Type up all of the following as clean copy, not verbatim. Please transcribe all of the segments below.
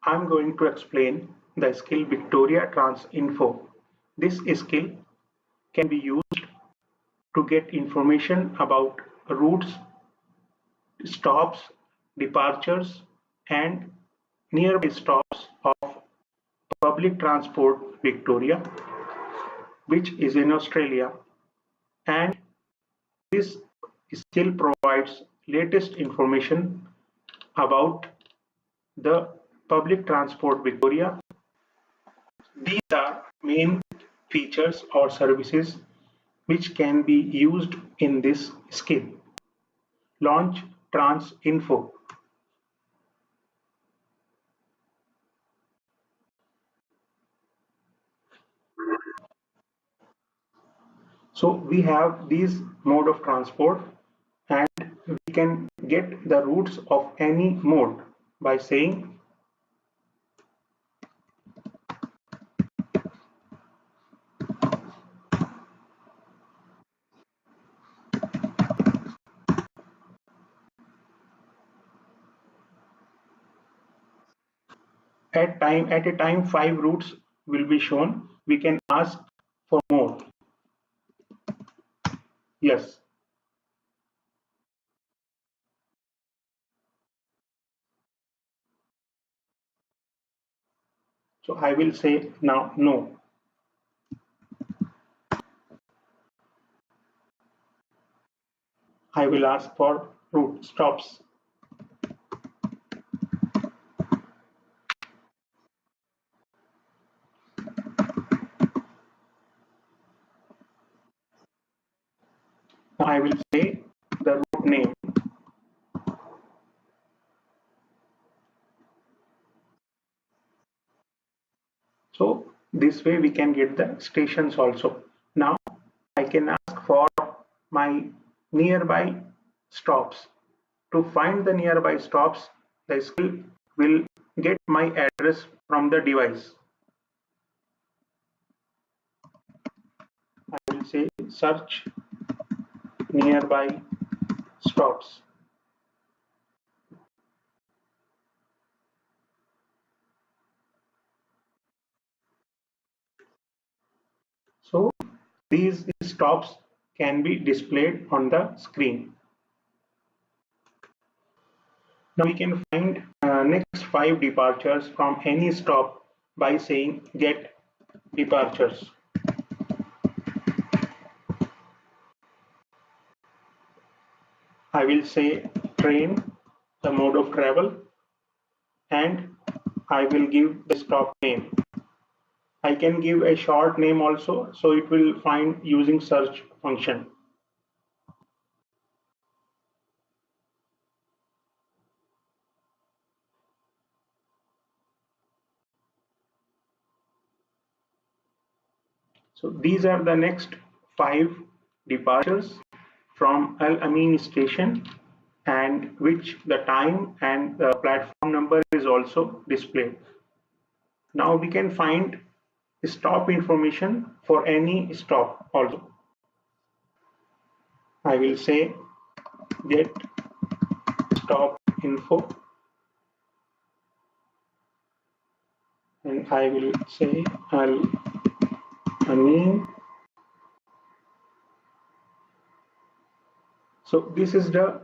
I'm going to explain the skill Victoria Trans Info. This skill can be used to get information about routes, stops, departures, and nearby stops of public transport Victoria, which is in Australia. And this skill provides latest information about the public transport Victoria. These are main features or services which can be used in this skill. Launch Trans Info. So we have these mode of transport and we can get the routes of any mode by saying at a time 5 routes will be shown. We can ask for more. Yes. So I will say now no. I will ask for route stops. I will say the route name. So this way we can get the stations also. Now I can ask for my nearby stops. To find the nearby stops, the skill will get my address from the device. I will say search nearby stops. So these stops can be displayed on the screen. Now we can find next 5 departures from any stop by saying get departures. I will say train, the mode of travel, and I will give the stop name. I can give a short name also, so it will find using search function. So these are the next 5 departures from Al Amin station, and which the time and the platform number is also displayed. Now we can find stop information for any stop also. I will say get stop info, and I will say Al Amin. So this is the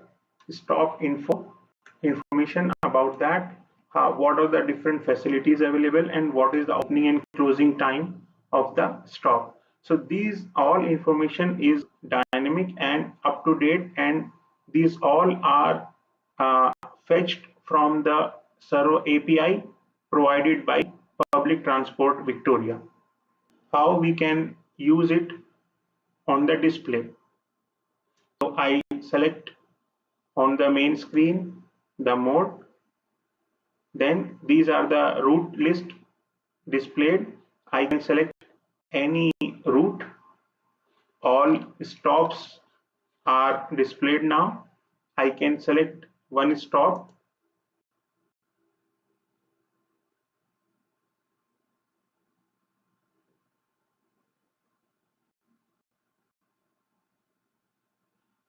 stop information about that. What are the different facilities available and what is the opening and closing time of the stop. So these all information is dynamic and up to date, and these all are fetched from the Servo API provided by Public Transport Victoria. How we can use it on the display. So I select on the main screen the mode, then these are the route list displayed. I can select any route. All stops are displayed now. I can select one stop.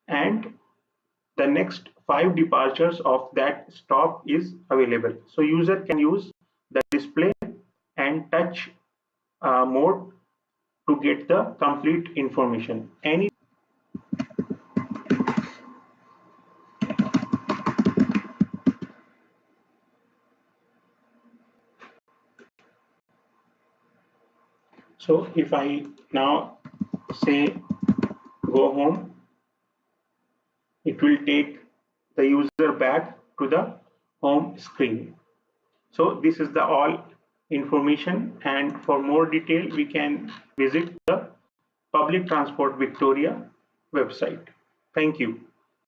And the next 5 departures of that stop is available. So user can use the display and touch mode to get the complete information. So if I now say go home, it will take the user back to the home screen. So this is the all information, and for more detail we can visit the Public Transport Victoria website. Thank you.